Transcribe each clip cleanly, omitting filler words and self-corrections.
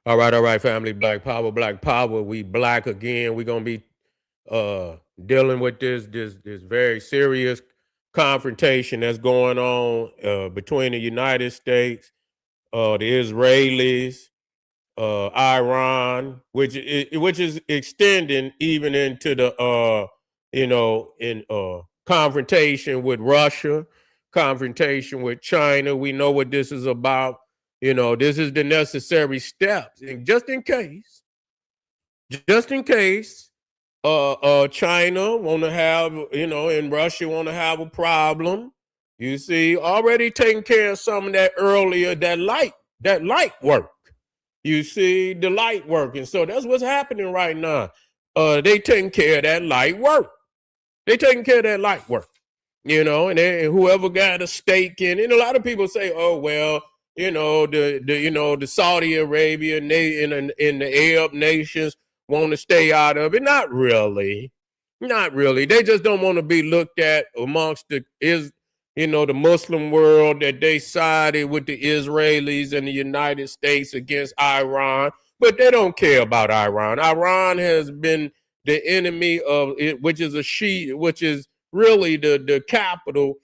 All right, family. Black power, black power. We black again. We're gonna be dealing with this very serious confrontation that's going on between the United States, the Israelis, Iran, which is extending even into the in confrontation with Russia, confrontation with China. We know what this is about. This is the necessary steps, and just in case, China want to have, and Russia want to have a problem. You see, already taking care of some of that earlier, that light work. You see, the light work, and so that's what's happening right now. They taking care of that light work. They taking care of that light work. And whoever got a stake in, and a lot of people say, oh well, the Saudi Arabia and the Arab nations want to stay out of it. Not really. Not really. They just don't want to be looked at amongst the Muslim world, that they sided with the Israelis and the United States against Iran, but they don't care about Iran. Iran has been the enemy of it, which is which is really the capital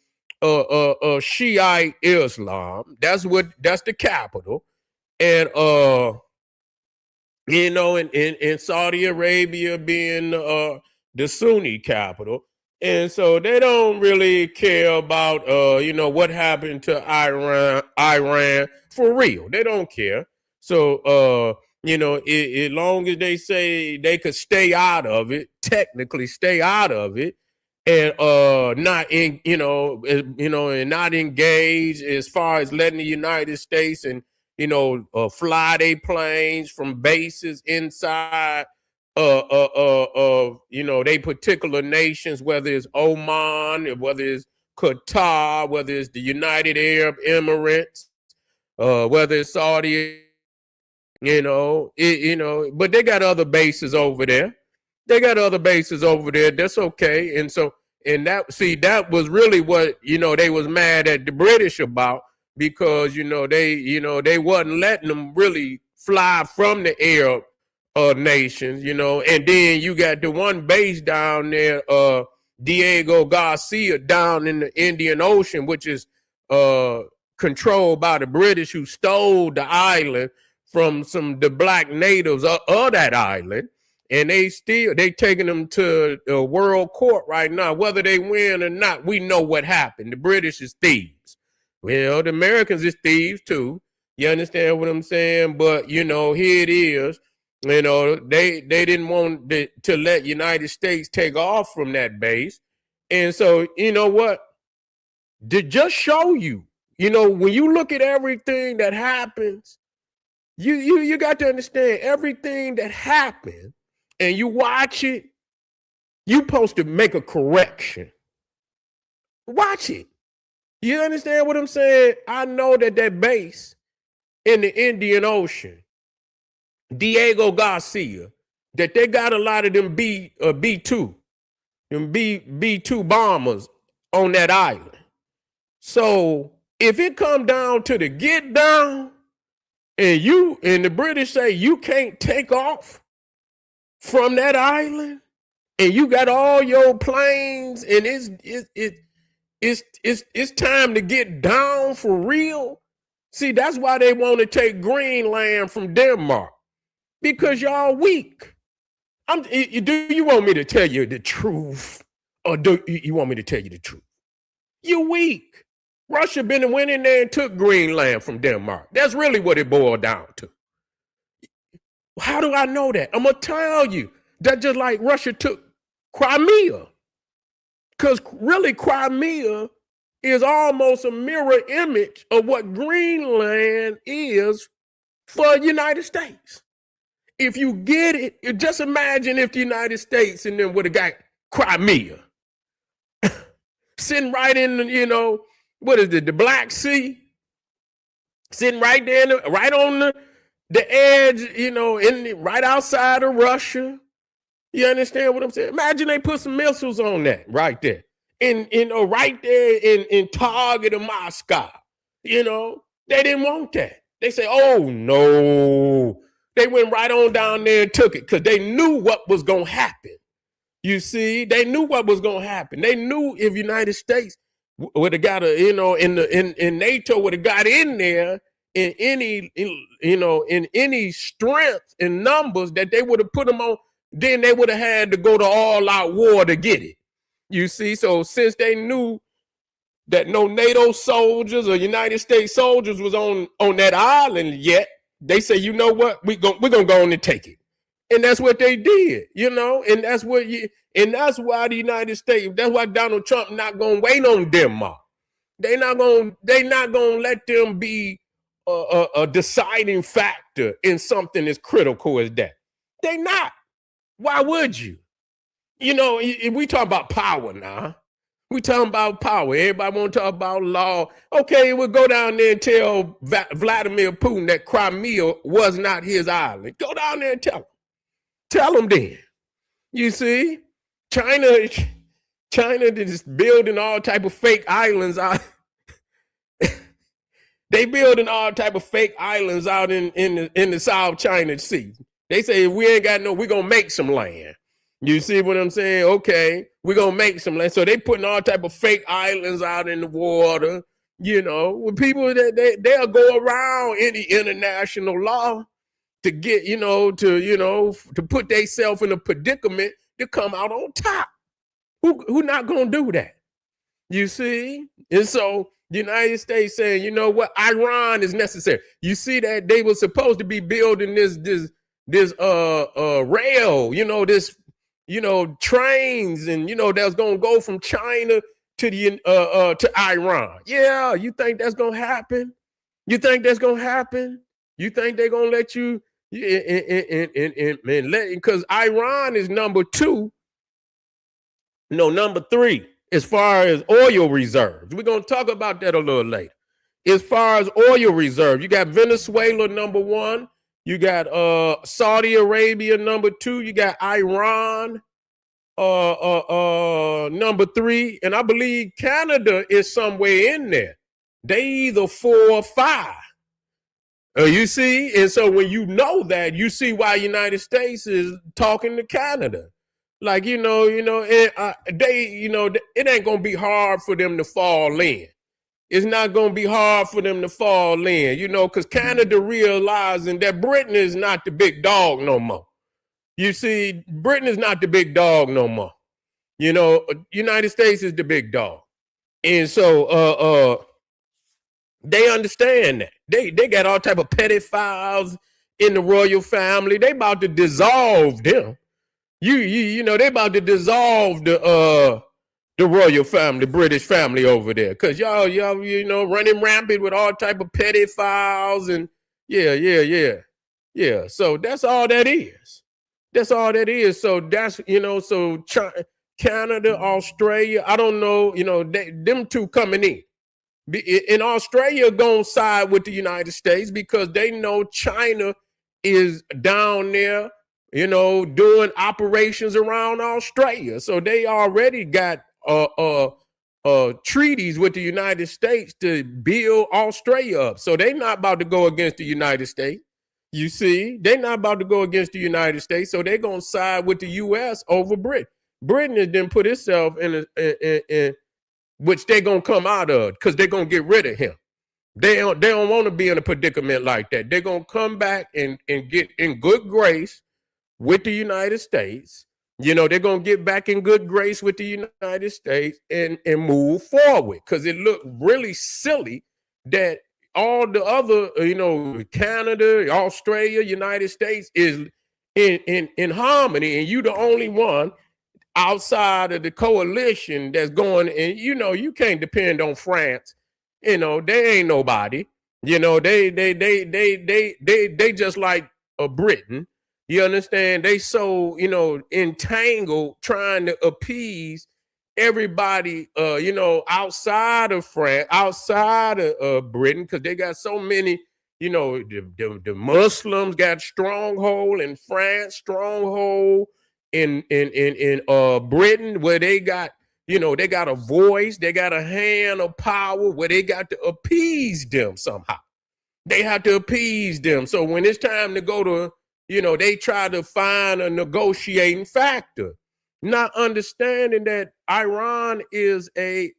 Shiite Islam. That's the capital. And in Saudi Arabia being the Sunni capital. And so they don't really care about what happened to Iran for real. They don't care. So as long as they say they could stay out of it, technically stay out of it, and not in and not engage as far as letting the United States and fly their planes from bases inside they particular nations, whether it's Oman, whether it's Qatar, whether it's the United Arab Emirates, whether it's Saudi, but they got other bases over there. That's okay. That was really what, they was mad at the British about, because, they wasn't letting them really fly from the Arab nations, and then you got the one base down there, Diego Garcia, down in the Indian Ocean, which is controlled by the British, who stole the island from the black natives of that island. And they taking them to the world court right now. Whether they win or not, we know what happened. The British is thieves. Well, the Americans is thieves too. You understand what I'm saying? But here it is. They didn't want to let United States take off from that base. And so, you know what? To just show you, when you look at everything that happens, you got to understand everything that happened, and you watch it, you supposed to make a correction. Watch it. You understand what I'm saying? I know that base in the Indian Ocean, Diego Garcia, that they got a lot of them B2 bombers on that island. So if it come down to the get down, and the British say you can't take off from that island, and you got all your planes, and it's time to get down for real. See, that's why they want to take Greenland from Denmark, because y'all weak. Do you want me to tell you the truth, or do you want me to tell you the truth? You weak. Russia went in there and took Greenland from Denmark. That's really what it boiled down to. How do I know that? I'm going to tell you. That just like Russia took Crimea. Because really Crimea is almost a mirror image of what Greenland is for the United States. If you get it, just imagine if the United States and then would have got Crimea. Sitting right in, what is it, the Black Sea? Sitting right there, right on the edge, right outside of Russia. You understand what I'm saying? Imagine they put some missiles on that right there. Right there in target of Moscow. They didn't want that. They say, oh no, They went right on down there and took it because they knew what was going to happen. You see, they knew what was going to happen. They knew if United States would have got in NATO would have got in there in any strength and numbers that they would have put them on, then they would have had to go to all out war to get it. You see, so since they knew that no NATO soldiers or United States soldiers was on that island yet, they say, you know what, we're gonna go on and take it. And that's what they did, and that's why the United States, that's why Donald Trump not gonna wait on Denmark. They not gonna let them be a deciding factor in something as critical as that. They not. Why would you? We talk about power now. We talking about power. Everybody want to talk about law. Okay, we'll go down there and tell Vladimir Putin that Crimea was not his island. Go down there and tell him. Tell him then. You see, China is building all type of fake islands out. They building all type of fake islands out in the South China Sea. They say if we ain't got we're gonna make some land. You see what I'm saying? Okay, we're gonna make some land. So they putting all type of fake islands out in the water. With people that they'll go around any international law to get, to put themselves in a predicament to come out on top. Who not gonna do that? You see? And so the United States saying, you know what, Iran is necessary. You see that they were supposed to be building this rail, this, trains, and that's gonna go from China to Iran. Yeah, you think that's gonna happen? You think that's gonna happen? You think they're gonna let you? Because Iran is number 3 as far as oil reserves. We're gonna talk about that a little later. As far as oil reserves, you got Venezuela number 1. You got Saudi Arabia number 2. You got Iran number 3, and I believe Canada is somewhere in there. They either 4 or 5. You see, and so when you know that, you see why United States is talking to Canada. Like it ain't gonna be hard for them to fall in. It's not going to be hard for them to fall in, because Canada realizing that Britain is not the big dog no more. You see, Britain is not the big dog no more. United States is the big dog. And so they understand that. They got all type of petty files in the royal family. They about to dissolve them. They about to dissolve the royal family, British family over there, because y'all, running rampant with all type of petty files and yeah. So that's all that is. That's all that is. So that's so Canada, Australia, I don't know, them two coming in. In Australia, gonna side with the United States because they know China is down there, doing operations around Australia. So they already got treaties with the United States to build Australia up. So they're not about to go against the United States. You see, they're not about to go against the United States. So they're going to side with the U.S. over Britain. Britain has then put itself in which they're going to come out of because they're going to get rid of him. They don't want to be in a predicament like that. They're going to come back and get in good grace with the United States. They're going to get back in good grace with the United States and move forward because it looked really silly that all the other, Canada, Australia, United States is in harmony, and you the only one outside of the coalition that's going, and you can't depend on France. They ain't nobody. They just like Britain. You understand? They so, entangled trying to appease everybody, outside of France, outside of Britain, because they got so many, the Muslims got stronghold in France, stronghold in Britain, where they got, they got a voice, they got a hand of power where they got to appease them somehow. They have to appease them. So when it's time to go to they try to find a negotiating factor, not understanding that Iran is an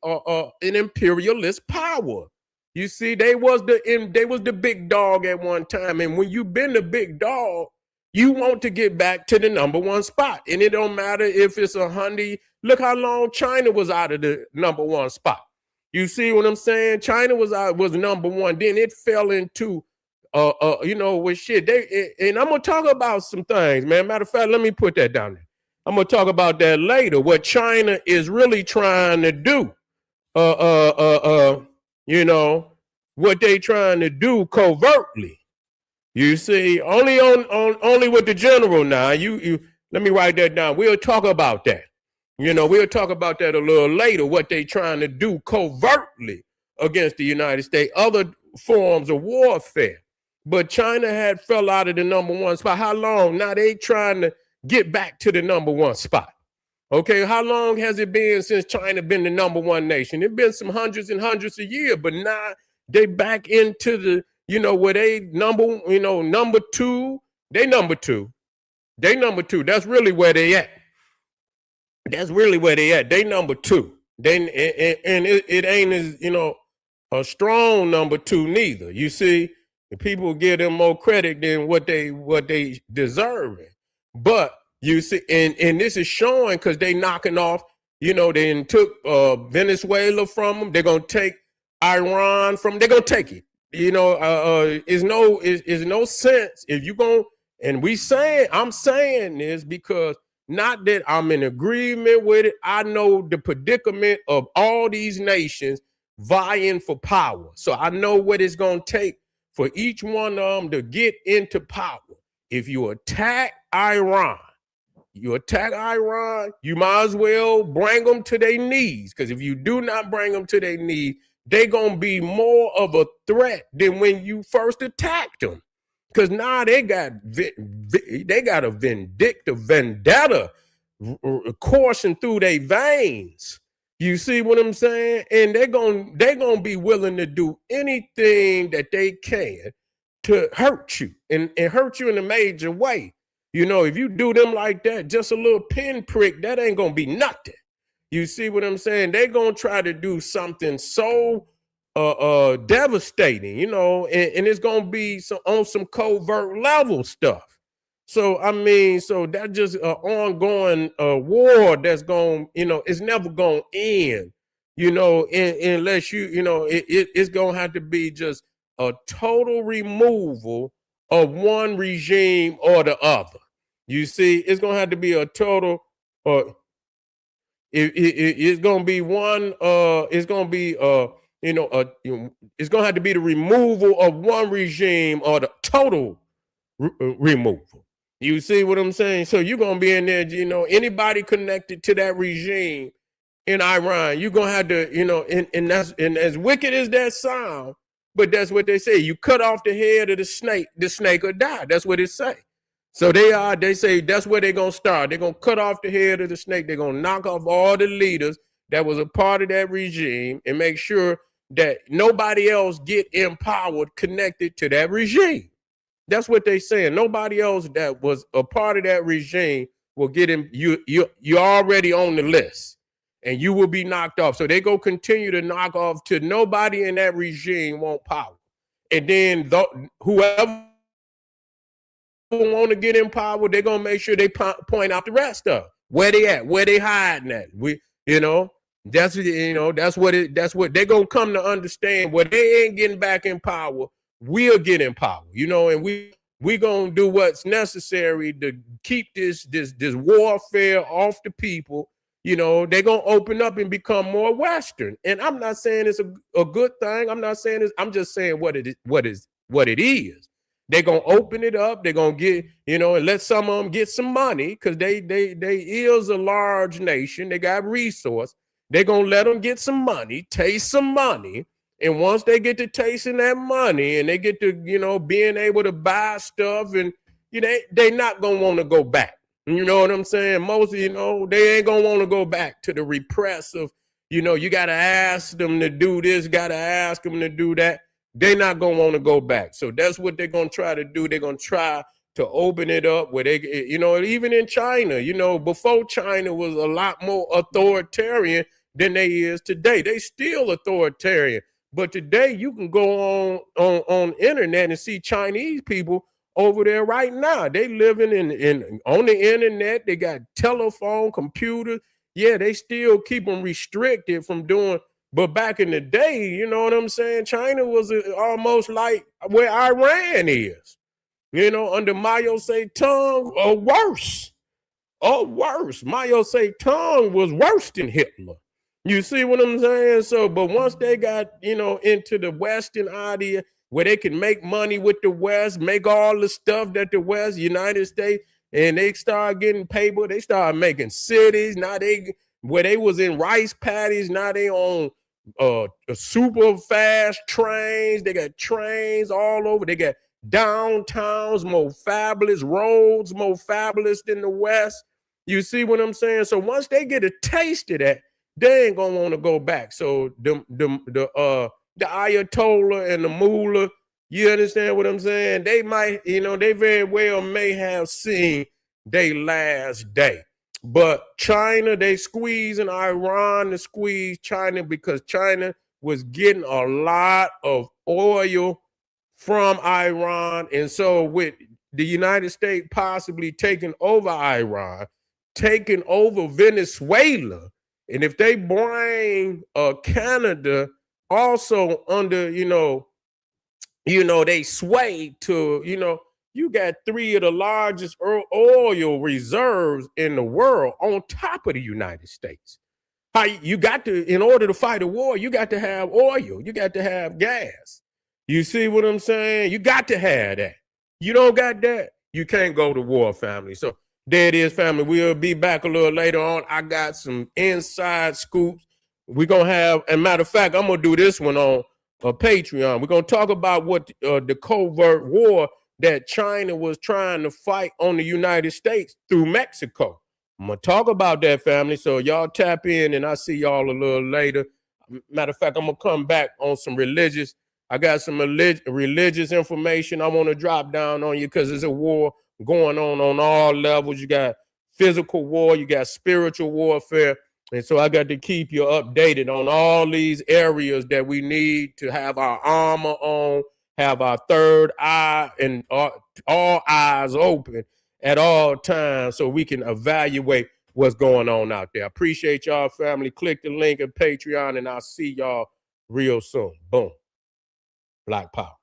imperialist power. You see, they was the big dog at one time, and when you've been the big dog, you want to get back to the number one spot, and it don't matter if it's 100. Look how long China was out of the number one spot. You see what I'm saying? China was number one, then it fell into with shit. And I'm gonna talk about some things, man. Matter of fact, let me put that down there. I'm gonna talk about that later. What China is really trying to do, uh, uh, uh, uh, what they trying to do covertly. You see, only with the general now. You let me write that down. We'll talk about that. We'll talk about that a little later. What they trying to do covertly against the United States, other forms of warfare. But China had fell out of the number one spot. How long? Now they trying to get back to the number one spot. Okay, how long has it been since China been the number one nation? It's been some hundreds and hundreds of years, but now they back into the, where they number two. They number two. That's really where they at. They number two. It ain't as, a strong number two neither. You see, people give them more credit than what they deserve. But you see, and this is showing because they knocking off, they took Venezuela from them. They're gonna take Iran from them. They're gonna take it. Is no sense if you going, and I'm saying this because not that I'm in agreement with it. I know the predicament of all these nations vying for power. So I know what it's gonna take for each one of them to get into power. If you attack Iran, you might as well bring them to their knees. Because if you do not bring them to their knees, they're going to be more of a threat than when you first attacked them. Because now they got a vendetta coursing through their veins. You see what I'm saying? And they're gonna be willing to do anything that they can to hurt you and hurt you in a major way. If you do them like that, just a little pinprick, that ain't gonna be nothing. You see what I'm saying? They're gonna try to do something so devastating, and it's gonna be on some covert level stuff. So that's just an ongoing war that's going, it's never going to end, unless it's going to have to be just a total removal of one regime or the other. You see, it's going to have to be a total, it's going to be one, it's going to be, it's going to have to be the removal of one regime or the total removal. You see what I'm saying? So you're going to be in there, anybody connected to that regime in Iran, you're going to have to, and as wicked as that sound, but that's what they say. You cut off the head of the snake will die. That's what it say. So they say that's where they're going to start. They're going to cut off the head of the snake. They're going to knock off all the leaders that was a part of that regime and make sure that nobody else get empowered connected to that regime. That's what they saying. Nobody else that was a part of that regime will get him. You're already on the list, and you will be knocked off. So they go continue to knock off till nobody in that regime want power, and then whoever want to get in power, they're gonna make sure they point out the rest of where they at, where they hiding at. That's what they're gonna come to understand. Where they ain't getting back in power, we'll get in power, and we gonna do what's necessary to keep this warfare off the people. They're gonna open up and become more Western. And I'm not saying it's a good thing. I'm not saying this. I'm just saying what it is. They're gonna open it up. They're gonna get, and let some of them get some money because they is a large nation. They got resource. They're gonna let them get some money, taste some money. And once they get to tasting that money and they get to, being able to buy stuff and, they not going to want to go back. You know what I'm saying? Most, they ain't going to want to go back to the repressive, you got to ask them to do this, got to ask them to do that. They not going to want to go back. So that's what they're going to try to do. They're going to try to open it up where they, even in China, before China was a lot more authoritarian than they is today. They still authoritarian. But today you can go on internet and see Chinese people over there right now. They living in on the internet. They got telephone, computer. Yeah, they still keep them restricted from doing. But back in the day, you know what I'm saying? China was almost like where Iran is. Under Mao Zedong, or worse. Or worse. Mao Zedong was worse than Hitler. You see what I'm saying? So, but once they got, into the Western idea where they can make money with the West, make all the stuff that the West, United States, and they start getting paper, they start making cities. Now where they was in rice paddies, now they on super fast trains. They got trains all over. They got downtowns, more fabulous roads, more fabulous than the West. You see what I'm saying? So once they get a taste of that, they ain't gonna want to go back. So the Ayatollah and the mullah, you understand what I'm saying? They might, they very well may have seen their last day. But China, they squeezing Iran to squeeze China because China was getting a lot of oil from Iran. And so with the United States possibly taking over Iran, taking over Venezuela, and if they bring Canada also under, they sway to, you got three of the largest oil reserves in the world on top of the United States. How you got to, in order to fight a war, you got to have oil. You got to have gas. You see what I'm saying? You got to have that. You don't got that, you can't go to war, family. So there it is, family. We'll be back a little later on. I got some inside scoops. We're going to have, as a matter of fact, I'm going to do this one on Patreon. We're going to talk about what the covert war that China was trying to fight on the United States through Mexico. I'm going to talk about that, family. So y'all tap in, and I'll see y'all a little later. Matter of fact, I'm going to come back on some religious. I got some religious information I want to drop down on you because there's a war going on all levels. You got physical war, you got spiritual warfare. And so I got to keep you updated on all these areas that we need to have our armor on, have our third eye and all eyes open at all times so we can evaluate what's going on out there. I appreciate y'all, family. Click the link at Patreon, and I'll see y'all real soon. Boom. Black Power.